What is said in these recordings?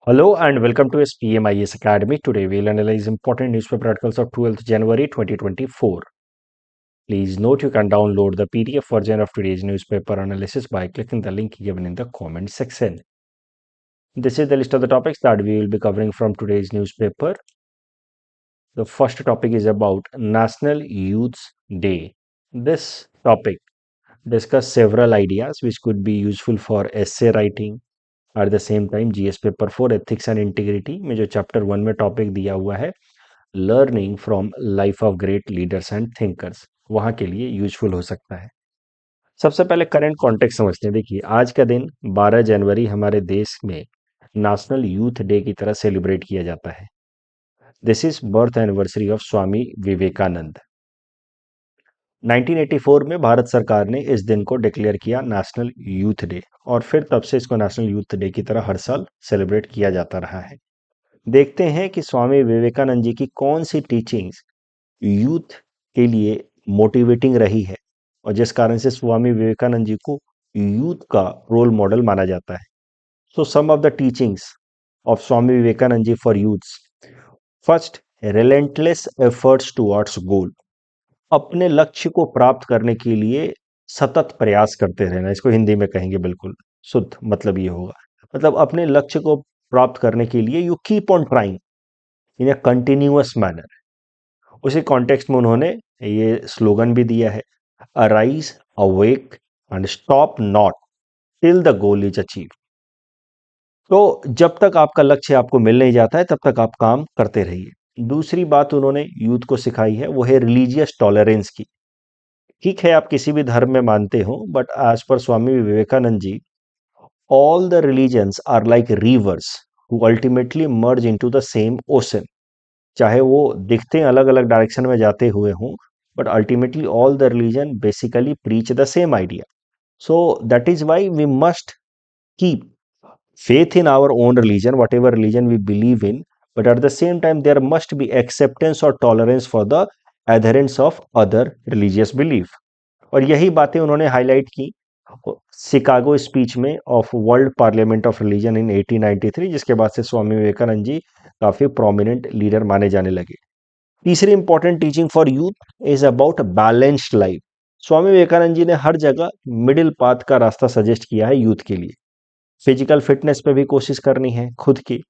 Hello and welcome to SPMIS Academy. Today we'll analyze important newspaper articles of 12th January 2024. Please note you can download the PDF version of today's newspaper analysis by clicking the link given in the comment section. This is the list of the topics that we will be covering from today's newspaper. The first topic is about National Youth Day. This topic discusses several ideas which could be useful for essay writing. At the same time GS paper 4 ethics and integrity में जो chapter 1 में topic दिया हुआ है learning from life of great leaders and thinkers, वहां के लिए useful हो सकता है। सबसे पहले करंट कॉन्टेक्स्ट समझते हैं। देखिए, आज का दिन 12 जनवरी हमारे देश में नेशनल यूथ डे की तरह सेलिब्रेट किया जाता है। This is birth anniversary of Swami Vivekananda. 1984 में भारत सरकार ने इस दिन को डिक्लेयर किया नेशनल यूथ डे और फिर तब से इसको नेशनल यूथ डे की तरह हर साल सेलिब्रेट किया जाता रहा है। देखते हैं कि स्वामी विवेकानंद जी की कौन सी टीचिंग्स यूथ के लिए मोटिवेटिंग रही है और जिस कारण से स्वामी विवेकानंद जी को यूथ का रोल मॉडल माना जाता है। So some of the teachings of Swami Vivekananda ji for youths. First, relentless efforts towards goal. अपने लक्ष्य को प्राप्त करने के लिए सतत प्रयास करते रहना, इसको हिंदी में कहेंगे बिल्कुल शुद्ध मतलब ये होगा। मतलब अपने लक्ष्य को प्राप्त करने के लिए you keep on trying in A continuous manner. उसी कॉन्टेक्स्ट में उन्होंने ये स्लोगन भी दिया है, arise awake and stop not till the goal is achieve. तो जब तक आपका लक्ष्य आपको मिल नहीं जाता है तब तक आप काम करते रहिए। दूसरी बात उन्होंने यूथ को सिखाई है वो है रिलीजियस टॉलरेंस की। ठीक है, आप किसी भी धर्म में मानते हो, but as per Swami Vivekananda ji, all the religions are like rivers who ultimately merge into the same ocean. चाहे वो दिखते हैं अलग अलग डायरेक्शन में जाते हुए हों, but ultimately all the religion basically preach the same idea. So that is why we must keep faith in our own religion, whatever religion we believe in, but at the same time there must be acceptance or tolerance for the adherents of other religious belief. और यही बातें उन्होंने highlight की Chicago speech में of world parliament of religion in 1893, जिसके बाद से स्वामी विवेकानंद जी काफी प्रोमिनेंट लीडर माने जाने लगे। तीसरी important teaching for youth is about balanced life. Swami Vivekananda ji ने हर जगह मिडिल पाथ का रास्ता सजेस्ट किया है यूथ के लिए। फिजिकल फिटनेस पे भी कोशिश करनी है खुद की,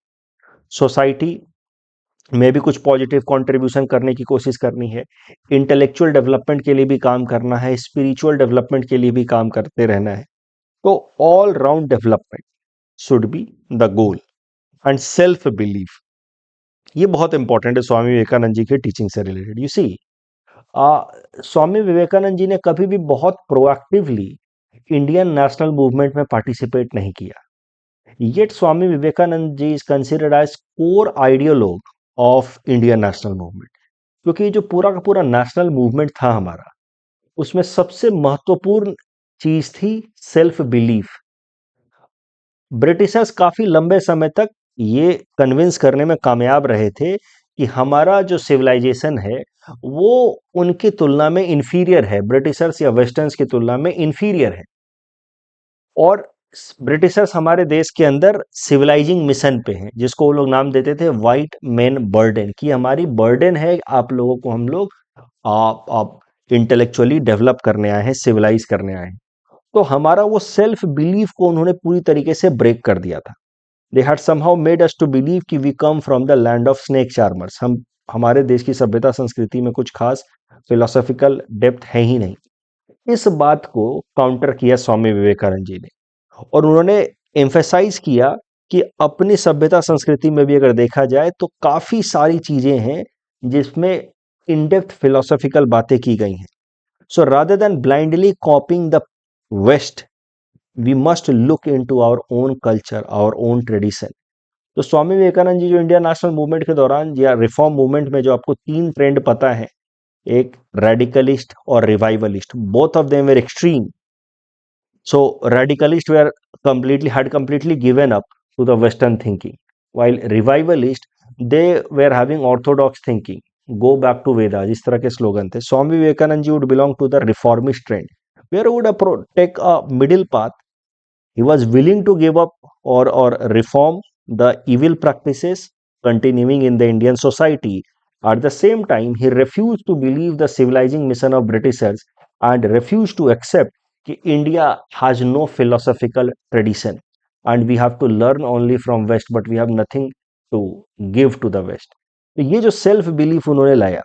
सोसाइटी में भी कुछ पॉजिटिव कंट्रीब्यूशन करने की कोशिश करनी है, इंटेलेक्चुअल डेवलपमेंट के लिए भी काम करना है, स्पिरिचुअल डेवलपमेंट के लिए भी काम करते रहना है। तो all round development should be the goal and self belief, ये बहुत इंपॉर्टेंट है स्वामी विवेकानंद जी के टीचिंग से related. You see, Swami Vivekananda ji ने कभी भी बहुत प्रोएक्टिवली इंडियन नेशनल मूवमेंट में पार्टिसिपेट नहीं किया, yet Swami Vivekananda ji is considered as core ideologue of Indian national movement. क्योंकि जो पूरा का पूरा नेशनल मूवमेंट था हमारा, उसमें सबसे महत्वपूर्ण चीज थी सेल्फ बिलीफ। ब्रिटिशर्स काफी लंबे समय तक ये कन्विंस करने में कामयाब रहे थे कि हमारा जो सिविलाइजेशन है वो उनकी तुलना में इंफीरियर है, ब्रिटिशर्स या वेस्टर्न्स की तुलना में इंफीरियर है। और ब्रिटिशर्स हमारे देश के अंदर सिविलाइजिंग मिशन पे हैं, जिसको वो लोग नाम देते थे व्हाइट मैन बर्डन, कि हमारी बर्डन है आप लोगों को, हम लोग आप इंटेलेक्चुअली डेवलप करने आए हैं, सिविलाइज करने आए हैं। तो हमारा वो सेल्फ बिलीफ को उन्होंने पूरी तरीके से ब्रेक कर दिया था। They had somehow made us to believe कि we come from the land of snake charmers. हम, हमारे देश की सभ्यता संस्कृति में कुछ खास फिलोसॉफिकल डेप्थ है ही नहीं। इस बात को काउंटर किया स्वामी विवेकानंद जी ने और उन्होंने एम्फेसाइज किया कि अपनी सभ्यता संस्कृति में भी अगर देखा जाए तो काफी सारी चीजें हैं जिसमें इन डेप्थ फिलोसॉफिकल बातें की गई हैं। So rather than blindly copying the west, we must look into our own culture, our own tradition. तो स्वामी विवेकानंद जी जो इंडिया नेशनल मूवमेंट के दौरान या रिफॉर्म मूवमेंट में, जो आपको तीन ट्रेंड पता है, एक रेडिकलिस्ट और revivalist, both of them were extreme. So radicalists were had completely given up to the Western thinking, while revivalists, they were having orthodox thinking, go back to Vedas, इस तरह के स्लोगन थे। स्वामी विवेकानंद जी would belong to the reformist trend, where would take a middle path. He was willing to give up or reform the evil practices continuing in the Indian society. At the same time, he refused to believe the civilizing mission of Britishers and refused to accept that India has no philosophical tradition and we have to learn only from West, but we have nothing to give to the West. तो ये जो self belief उन्होंने लाया,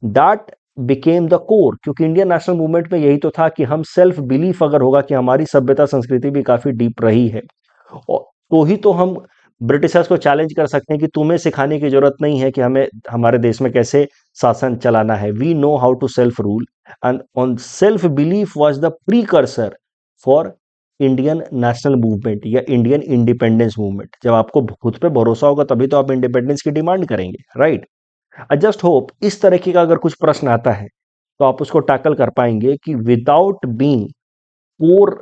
that became the core, क्योंकि Indian national movement में यही तो था कि हम सेल्फ बिलीफ अगर होगा कि हमारी सभ्यता संस्कृति भी काफी डीप रही है, तो ही तो हम ब्रिटिशर्स को चैलेंज कर सकते हैं कि तुम्हें सिखाने की जरूरत नहीं है कि हमें हमारे देश में कैसे शासन चलाना है. We know how to self rule and on self belief was the precursor for Indian national movement या इंडियन इंडिपेंडेंस मूवमेंट. जब आपको खुद पे भरोसा होगा तभी तो आप इंडिपेंडेंस की डिमांड करेंगे, राइट? आई जस्ट होप इस तरीके का अगर कुछ प्रश्न आता है तो आप उसको टैकल कर पाएंगे कि without being core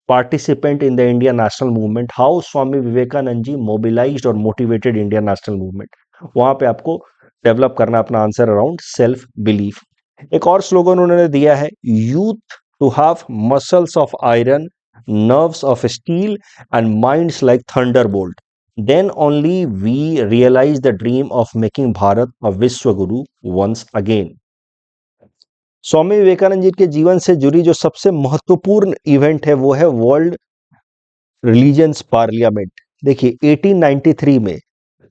participant in the Indian national movement, how Swami Vivekanand ji mobilized or motivated Indian national movement. वहां पे आपको डेवलप करना अपना आंसर अराउंड सेल्फ बिलीफ. एक और स्लोगन उन्होंने दिया है, youth to have muscles of iron, nerves of steel and minds like thunderbolt. Then only we realize the dream of making Bharat a Vishwaguru once again. स्वामी विवेकानंद जी के जीवन से जुड़ी जो सबसे महत्वपूर्ण इवेंट है वो है वर्ल्ड रिलीजियंस पार्लियामेंट. देखिए 1893 में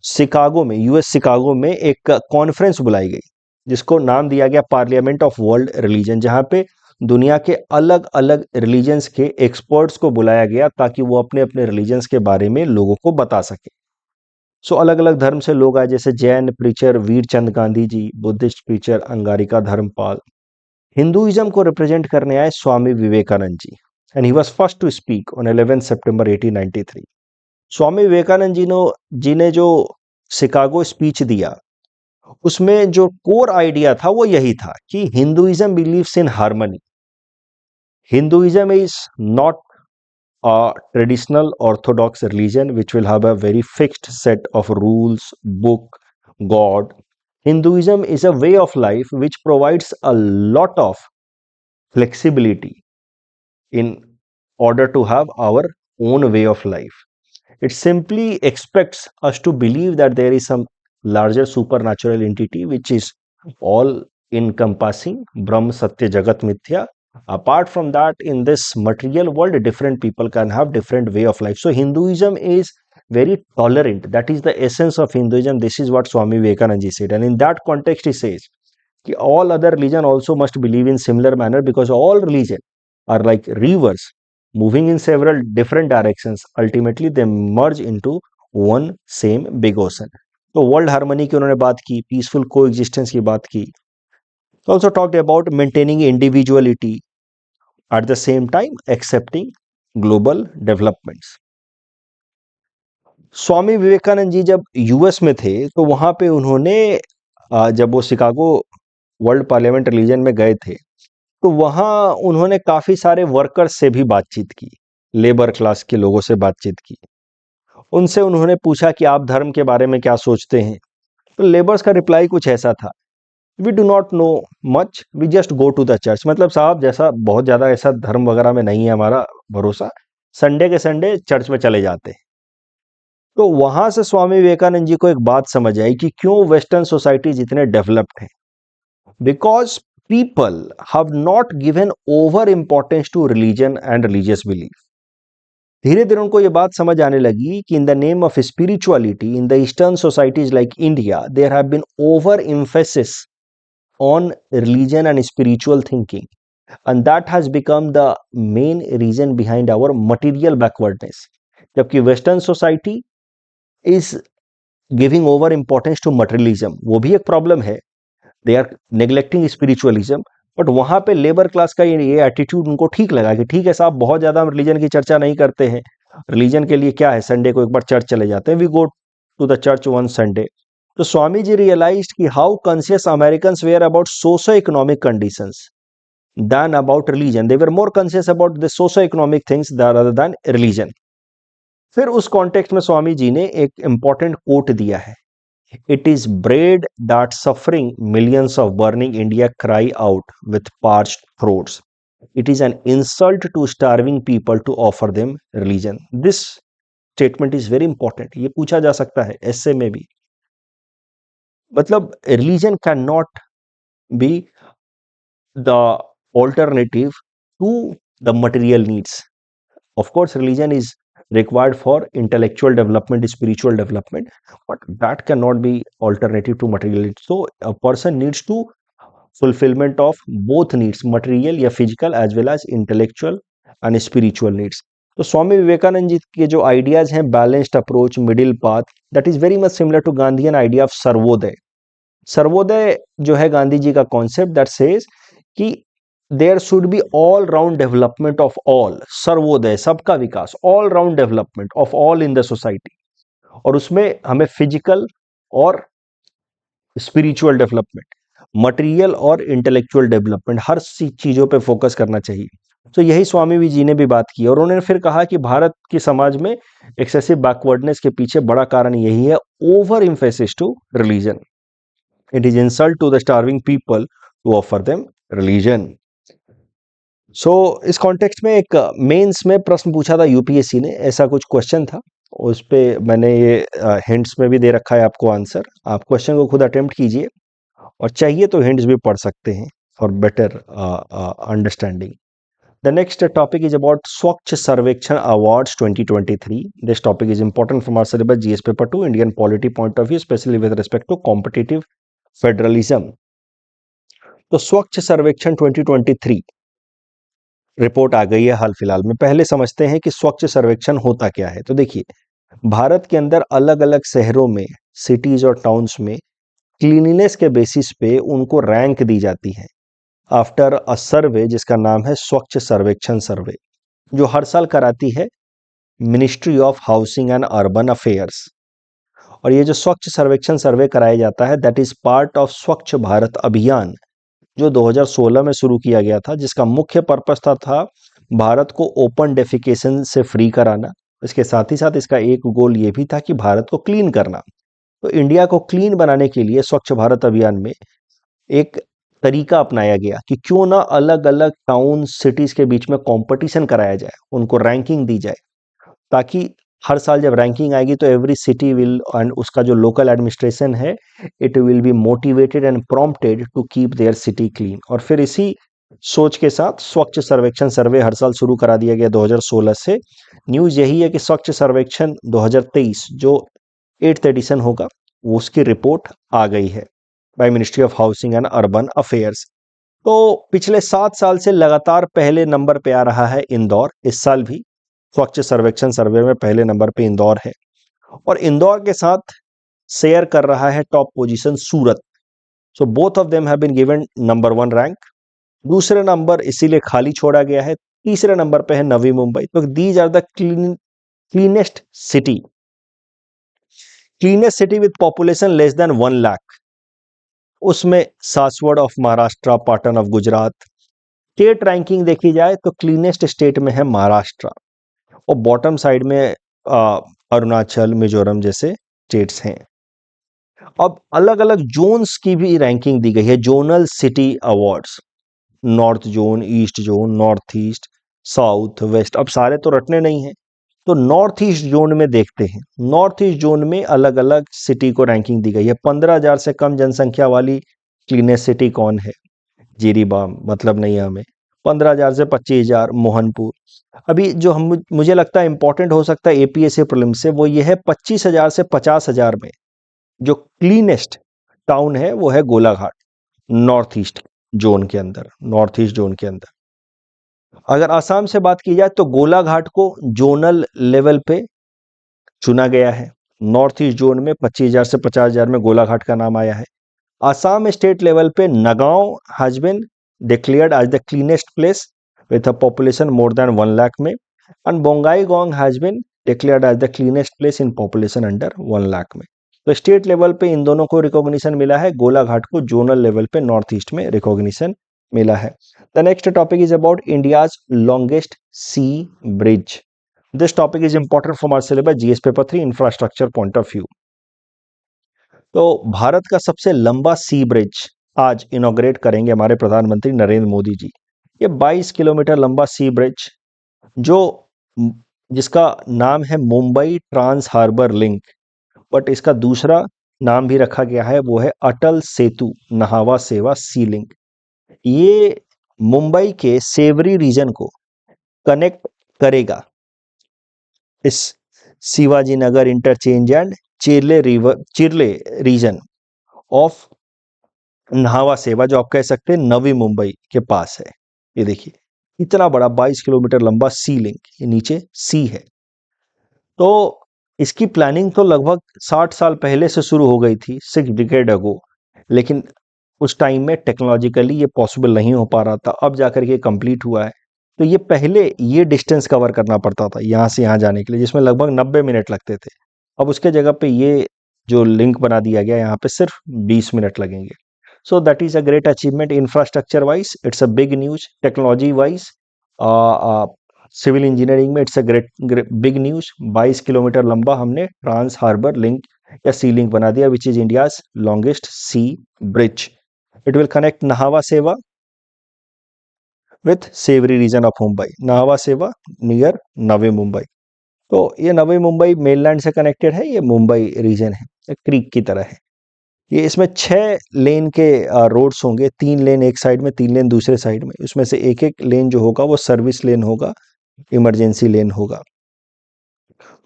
शिकागो में, यूएस शिकागो में एक कॉन्फ्रेंस बुलाई गई जिसको नाम दिया गया पार्लियामेंट ऑफ वर्ल्ड रिलीजन, जहां पे दुनिया के अलग अलग रिलीजन्स के एक्सपर्ट्स को बुलाया गया ताकि वो अपने अपने रिलीजन्स के बारे में लोगों को बता सके. सो अलग अलग धर्म से लोग आए, जैसे Jain preacher Virchand Gandhi ji, Buddhist preacher Anagarika Dharmapala. Hinduism को रिप्रेजेंट करने आए Swami Vivekananda ji and he was first to speak on 11 September 1893. Swami Vivekananda ji ने जो शिकागो स्पीच दिया उसमें जो कोर आइडिया था वो यही था कि Hinduism believes in harmony. Hinduism is not a traditional orthodox religion which will have a very fixed set of rules, book, God. Hinduism is a way of life which provides a lot of flexibility in order to have our own way of life. It simply expects us to believe that there is some larger supernatural entity which is all encompassing, Brahm, Satya, Jagat, Mithya. Apart from that, in this material world, different people can have different way of life. So Hinduism is very tolerant. That is the essence of Hinduism. This is what Swami Vivekananda ji said. And in that context, he says that all other religion also must believe in similar manner, because all religion are like rivers moving in several different directions. Ultimately, they merge into one same big ocean. तो world harmony की उन्होंने बात की, peaceful को existence की बात की. Also talked about maintaining individuality at the same time accepting global developments. स्वामी विवेकानंद जी जब यूएस में थे तो वहां पे उन्होंने जब वो शिकागो वर्ल्ड पार्लियामेंट रिलीजन में गए थे तो वहां उन्होंने काफी सारे वर्कर्स से भी बातचीत की, लेबर क्लास के लोगों से बातचीत की. उनसे उन्होंने पूछा कि आप धर्म के बारे में क्या सोचते हैं. तो लेबर्स का रिप्लाई कुछ ऐसा था, we do not know much, we just go to the church. मतलब साहब जैसा बहुत ज्यादा ऐसा धर्म वगैरह में नहीं है हमारा भरोसा, संडे के संडे चर्च में चले जाते हैं. तो वहां से स्वामी विवेकानंद जी को एक बात समझ आई कि क्यों वेस्टर्न सोसाइटीज इतने डेवलप्ड हैं. Because people have not given over importance to religion and religious belief. धीरे धीरे उनको ये बात समझ आने लगी कि in the name of spirituality in the eastern societies like India there have been over emphasis on religion and spiritual thinking, and that has become the main reason behind our material backwardness. जबकि western society is giving over importance to materialism, वो भी एक problem है. they are neglecting spiritualism, but वहां पे labour class का ये attitude उनको ठीक लगा कि ठीक है साहब बहुत ज्यादा हम रिलीजन की चर्चा नहीं करते हैं, रिलीजन के लिए क्या है, संडे को एक बार चर्च चले जाते हैं, we go to the church one Sunday. तो स्वामी जी रियलाइज्ड कि how conscious Americans were about socio economic conditions than about religion. They were more conscious about the socio economic things rather than religion. फिर उस context में स्वामी जी ने एक important quote दिया है, it is bread that suffering millions of burning India cry out with parched throats. It is an insult to starving people to offer them religion. This statement is very important, ये पूछा जा सकता है essay में भी। मतलब religion can not be the alternative to the material needs. Of course, religion is required for intellectual development, spiritual development, but that cannot be alternative to material needs. So, a person needs to fulfillment of both needs, material या physical as well as intellectual and spiritual needs. तो स्वामी विवेकानंद जी के जो ideas हैं, balanced approach, middle path, that is very much similar to Gandhian idea of Sarvodaya. Sarvodaya जो है गांधी जी का concept that says कि there should be all round development of all, Sarvodaya सबका विकास, all round development of all in the society, और उसमें हमें physical और स्पिरिचुअल डेवलपमेंट, मटेरियल और इंटेलेक्चुअल डेवलपमेंट, हर चीजों पे फोकस करना चाहिए। तो यही स्वामी जी ने भी बात की, और उन्होंने फिर कहा कि भारत के समाज में एक्सेसिव बैकवर्डनेस के पीछे बड़ा कारण यही है, over emphasis to religion. It is insult to the starving people to offer them religion. So इस कॉन्टेक्स्ट में एक मेंस में प्रश्न पूछा था यूपीएससी ने, ऐसा कुछ क्वेश्चन था, उस पे मैंने ये हिंट्स में भी दे रखा है आपको आंसर। आप क्वेश्चन को खुद अटेम्प्ट कीजिए, और चाहिए तो हिंट्स भी पढ़ सकते हैं for better understanding. The next topic is about Swachh Survekshan awards 2023। This topic is important from our syllabus GS paper 2 Indian polity point of view, specially with respect to competitive federalism. तो स्वच्छ सर्वेक्षण 2023 रिपोर्ट आ गई है हाल फिलहाल में। पहले समझते हैं कि स्वच्छ सर्वेक्षण होता क्या है। तो देखिए, भारत के अंदर अलग अलग शहरों में, सिटीज और टाउन्स में क्लीनिनेस के बेसिस पे उनको रैंक दी जाती है आफ्टर अ सर्वे जिसका नाम है स्वच्छ सर्वेक्षण सर्वे, जो हर साल कराती है ministry of housing and urban affairs. और ये जो स्वच्छ सर्वेक्षण सर्वे कराया जाता है, दैट इज पार्ट ऑफ स्वच्छ भारत अभियान, जो 2016 में शुरू किया गया था, जिसका मुख्य पर्पस था भारत को ओपन डेफिकेशन से फ्री कराना। इसके साथ ही साथ इसका एक गोल ये भी था कि भारत को क्लीन करना। तो इंडिया को क्लीन बनाने के लिए स्वच्छ भारत अभियान में एक तरीका अपनाया गया कि क्यों ना अलग अलग टाउन सिटीज के बीच में कंपटीशन कराया जाए, उनको रैंकिंग दी जाए, ताकि हर साल जब रैंकिंग आएगी तो एवरी सिटी विल, एंड उसका जो लोकल एडमिनिस्ट्रेशन है, it will be motivated and prompted to keep their city clean. और फिर इसी सोच के साथ स्वच्छ सर्वेक्षण सर्वे हर साल शुरू करा दिया गया 2016 से। न्यूज यही है कि स्वच्छ सर्वेक्षण 2023 जो 8th एडिशन होगा, वो उसकी रिपोर्ट आ गई है by ministry of housing and urban affairs. तो पिछले 7 साल से लगातार पहले नंबर पे आ रहा है इंदौर। इस साल भी स्वच्छ सर्वेक्षण सर्वे में पहले नंबर पे इंदौर है, और इंदौर के साथ शेयर कर रहा है top position Surat. So both of them have been given number 1 rank. दूसरे नंबर इसीलिए खाली छोड़ा गया है, तीसरे नंबर पे है नवी मुंबई। तो these are the cleanest city, cleanest city with population less than 1 lakh. उसमें Saswad of Maharashtra, Patan of Gujarat. State ranking देखी जाए तो क्लीनेस्ट स्टेट में है महाराष्ट्र, और बॉटम साइड में अरुणाचल, मिजोरम जैसे स्टेट्स हैं। अब अलग अलग जोन्स की भी रैंकिंग दी गई है, zonal city awards, north zone, east zone, north east, south, west. अब सारे तो रटने नहीं हैं, तो नॉर्थ ईस्ट जोन में देखते हैं। नॉर्थ ईस्ट जोन में अलग अलग सिटी को रैंकिंग दी गई है। 15,000 से कम जनसंख्या वाली क्लीनेस्ट सिटी कौन है? जीरीबाम, मतलब नहीं हमें। 15,000 से 25,000 मोहनपुर। अभी जो हम, मुझे लगता है इंपॉर्टेंट हो सकता है एपीएससी प्रीलिम से, वो ये है 25,000 से 50,000 में जो क्लीनेस्ट टाउन है वो है गोलाघाट, नॉर्थ ईस्ट जोन के अंदर, नॉर्थ ईस्ट जोन के अंदर। अगर आसाम से बात की जाए तो गोलाघाट को जोनल लेवल पे चुना गया है। नॉर्थ ईस्ट जोन में 25,000 से 50,000 में गोलाघाट का नाम आया है। आसाम स्टेट लेवल पे Nagaon has been declared as the cleanest place with a population more than 1 lakh में, and Bongaigaon has been declared as the cleanest place in population under 1 lakh में। तो स्टेट लेवल पे इन दोनों को रिकॉग्निशन मिला है, गोलाघाट को जोनल लेवल पे नॉर्थ ईस्ट में रिकॉग्निशन मिला है। The next topic is about India's longest sea bridge. This topic is important from our syllabus GS paper 3 infrastructure point of view. तो भारत का सबसे लंबा सी ब्रिज आज इनॉग्रेट करेंगे हमारे प्रधानमंत्री नरेंद्र मोदी जी। ये 22 किलोमीटर लंबा सी ब्रिज, जो जिसका नाम है Mumbai trans harbour link, but इसका दूसरा नाम भी रखा गया है, वो है अटल सेतु नहावा सेवा सी लिंक। ये मुंबई के सेवरी रीजन को कनेक्ट करेगा इस Shivaji Nagar interchange and Chirle region of Nhava Sheva, जो आप कह सकते हैं नवी मुंबई के पास है। ये देखिए इतना बड़ा 22 किलोमीटर लंबा सी लिंक, ये नीचे सी है। तो इसकी प्लानिंग तो लगभग 60 साल पहले से शुरू हो गई थी, 6 डिकेड अगो, लेकिन उस टाइम में टेक्नोलॉजिकली ये पॉसिबल नहीं हो पा रहा था, अब जाकर के कंप्लीट हुआ है। तो ये पहले ये डिस्टेंस कवर करना पड़ता था यहाँ से यहाँ जाने के लिए, जिसमें लगभग 90 मिनट लगते थे। अब उसके जगह पे ये जो लिंक बना दिया गया, यहाँ पे सिर्फ 20 मिनट लगेंगे। So that is a great achievement infrastructure wise. It's a big news. Technology wise, civil engineering में it's a great big news. 22 kilometre लंबा हमने ट्रांस हार्बर लिंक या सी लिंक बना दिया, which is India's longest sea bridge. It will connect Nhava Sheva with Sewri region of Mumbai. Nhava Sheva near Navi Mumbai. तो ये नवी Mumbai mainland से कनेक्टेड है, ये मुंबई रीजन है, एक क्रीक की तरह है। ये इसमें 6 लेन के रोड्स होंगे, 3 लेन एक साइड में, 3 लेन दूसरे साइड में। उसमें से एक एक लेन जो होगा वो सर्विस लेन होगा, इमरजेंसी लेन होगा।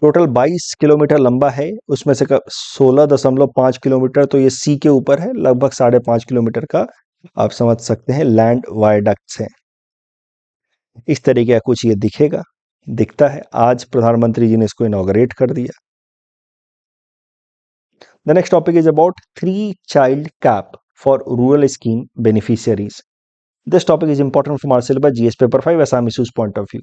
टोटल 22 किलोमीटर लंबा है, उसमें से 16.5 किलोमीटर तो ये सी के ऊपर है, लगभग 5.5 किलोमीटर का आप समझ सकते हैं लैंड वायडक्ट्स है। इस तरीके का कुछ ये दिखता है। आज प्रधानमंत्री जी ने इसको इनॉग्रेट कर दिया। The next topic is about 3-child cap for rural scheme beneficiaries. This topic is important from our syllabus GS paper 5 Assam issues point of view.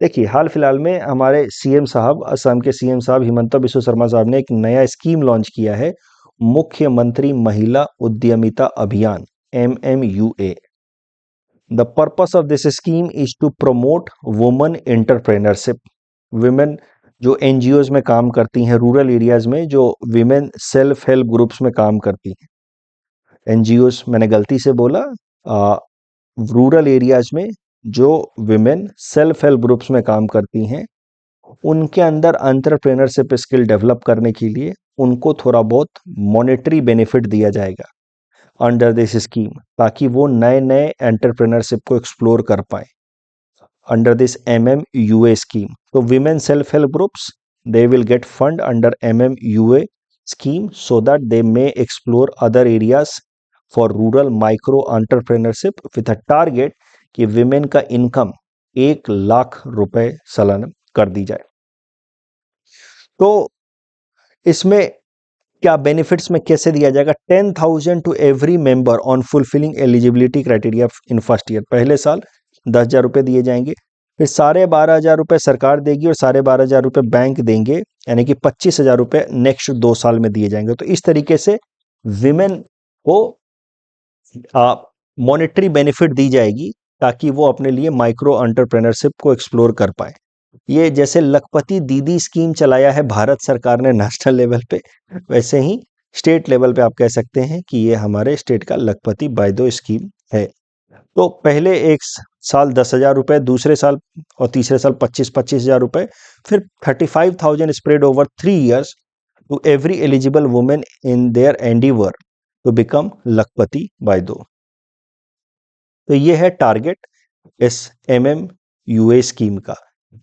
देखिए हाल फिलहाल में हमारे सीएम साहब, असम के सीएम साहब हिमंता बिस्वा शर्मा साहब ने एक नया स्कीम लॉन्च किया है, मुख्यमंत्री महिला उद्यमिता अभियान MMUA। The purpose of this scheme is to promote women entrepreneurship. Women जो NGOs में काम करती हैं, रूरल एरियाज में जो विमेन सेल्फ हेल्प ग्रुप्स में काम करती हैं, NGOs मैंने गलती से बोला, रूरल एरियाज में जो विमेन सेल्फ हेल्प ग्रुप्स में काम करती हैं, उनके अंदर एंटरप्रेन्योरशिप स्किल डेवलप करने के लिए उनको थोड़ा बहुत मॉनेटरी बेनिफिट दिया जाएगा अंडर दिस स्कीम, ताकि वो नए नए एंटरप्रेन्योरशिप को एक्सप्लोर कर पाए under this MMUA scheme. So women self-help groups, they will get fund under MMUA scheme so that they may explore other areas for rural micro entrepreneurship with a target कि women का income 1 lakh रुपए सालाना कर दी जाए। तो इसमें क्या benefits में कैसे दिया जाएगा? 10,000 to every member on fulfilling eligibility criteria in first year. पहले साल 10,000 रुपये दिए जाएंगे, फिर 12,500 रुपये सरकार देगी और 12,500 रुपये बैंक देंगे, यानी कि 25,000 रुपये नेक्स्ट 2 साल में दिए जाएंगे। तो इस तरीके से विमेन को मॉनेटरी बेनिफिट दी जाएगी ताकि वो अपने लिए माइक्रो एंटरप्रेन्योरशिप को एक्सप्लोर कर पाए। ये जैसे लखपति दीदी स्कीम चलाया है भारत सरकार ने नेशनल लेवल पे, वैसे ही स्टेट लेवल पे आप कह सकते हैं कि ये हमारे स्टेट का लखपति बायदो स्कीम है। तो पहले एक साल 10,000 रुपये, दूसरे साल और तीसरे साल 25,000 रुपये, फिर 35,000 spread over 3 years to every eligible women in their endeavour to become lakhpati बायदो। तो ये है टारगेट इस MMUA स्कीम का।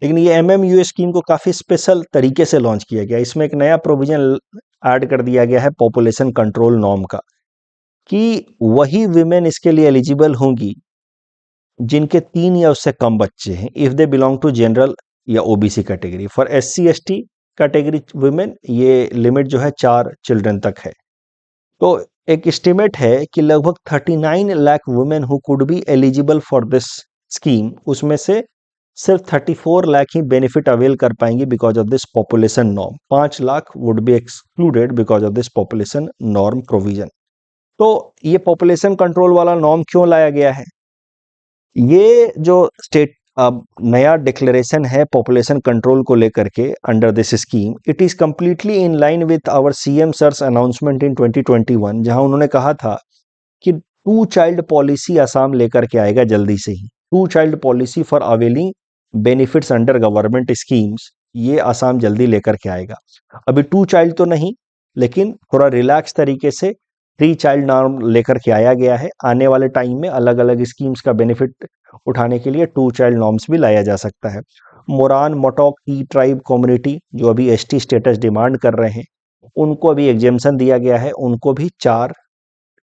लेकिन ये MMUA स्कीम को काफ़ी स्पेशल तरीके से लॉन्च किया गया। इसमें एक नया प्रोविजन ऐड कर दिया गया है पॉपुलेशन कंट्रोल नॉर्म का, कि वही विमेन इसके लिए एलिजिबल होंगी जिनके 3 या उससे कम बच्चे हैं, if they belong to general या OBC category. For SC ST category women ये लिमिट जो है 4 चिल्ड्रन तक है। तो एक एस्टिमेट है कि लगभग 39 lakh women who could be eligible for this scheme, उसमें से सिर्फ 34 लाख ही बेनिफिट अवेल कर पाएंगे because of this population norm. 5 lakh would be excluded because of this population norm provision. तो ये पॉपुलेशन कंट्रोल वाला नॉर्म क्यों लाया गया है? ये जो स्टेट अब नया डिक्लेरेशन है पॉपुलेशन कंट्रोल को लेकर के under this scheme, it is completely in line with our CM sir's announcement in 2021, जहां उन्होंने कहा था कि 2 चाइल्ड पॉलिसी असम लेकर के आएगा जल्दी से ही। 2 child policy for availing benefits under government schemes, ये आसाम जल्दी लेकर के आएगा। अभी 2 चाइल्ड तो नहीं, लेकिन थोड़ा रिलैक्स तरीके से 3 चाइल्ड नॉर्म लेकर के आया गया है। आने वाले टाइम में अलग अलग स्कीम्स का बेनिफिट उठाने के लिए 2 चाइल्ड नॉर्म्स भी लाया जा सकता है। मोरान मोटोक टी ट्राइब कम्युनिटी जो अभी एसटी स्टेटस डिमांड कर रहे हैं, उनको अभी एग्जेम्पशन दिया गया है, उनको भी 4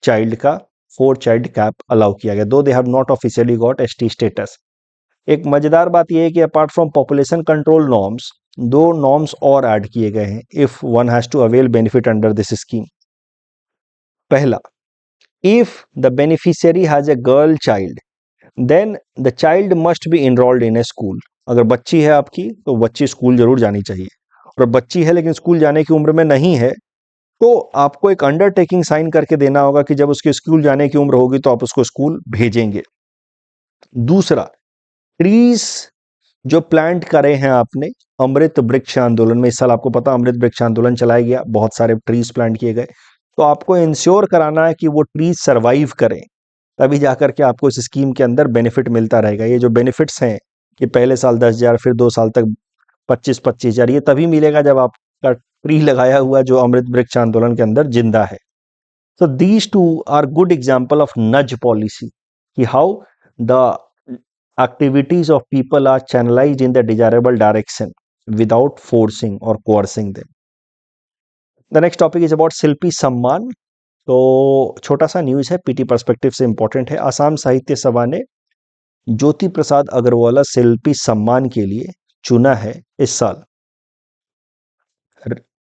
चाइल्ड का 4 चाइल्ड कैप अलाउ किया गया, though they have not officially got ST status. एक मजेदार बात यह है कि apart from population control norms, 2 norms और ऐड किए गए हैं if one has to avail benefit under this scheme. पहला, if the beneficiary has a girl child then the child must be enrolled in a school. अगर बच्ची है आपकी तो बच्ची स्कूल जरूर जानी चाहिए, और बच्ची है लेकिन स्कूल जाने की उम्र में नहीं है तो आपको एक अंडरटेकिंग साइन करके देना होगा कि जब उसके स्कूल जाने की उम्र होगी तो आप उसको स्कूल भेजेंगे। दूसरा, ट्रीज जो प्लांट करे हैं आपने अमृत वृक्ष आंदोलन में, इस साल आपको पता अमृत वृक्ष आंदोलन चलाया गया, बहुत सारे ट्रीज प्लांट किए गए, तो आपको इंश्योर कराना है कि वो ट्रीज सर्वाइव करें, तभी जाकर के आपको इस स्कीम के अंदर बेनिफिट मिलता रहेगा। ये जो बेनिफिट्स हैं कि पहले साल 10,000, फिर 2 साल तक 25,000, ये तभी मिलेगा जब आपका ट्री लगाया हुआ जो अमृत वृक्ष आंदोलन के अंदर जिंदा है। So these two are good example of nudge policy, कि how the activities of people are channelized in the desirable direction without forcing or coercing them. The next topic is about शिल्पी सम्मान। तो छोटा सा न्यूज है, PT perspective से important है। असम साहित्य सभा ने ज्योति प्रसाद अग्रवाल शिल्पी सम्मान के लिए चुना है इस साल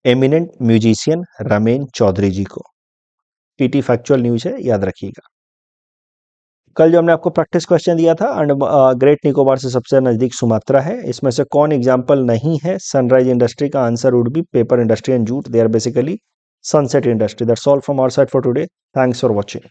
एमिनेंट म्यूजिशियन रमेन चौधरी जी को। पीटी फैक्चुअल न्यूज है, याद रखिएगा। कल जो हमने आपको प्रैक्टिस क्वेश्चन दिया था, ग्रेट निकोबार से सबसे नजदीक सुमात्रा है, इसमें से कौन एग्जाम्पल नहीं है सनराइज इंडस्ट्री का? Answer would be paper industry and jute, they are basically sunset industry. That's all from our side for today, thanks for watching.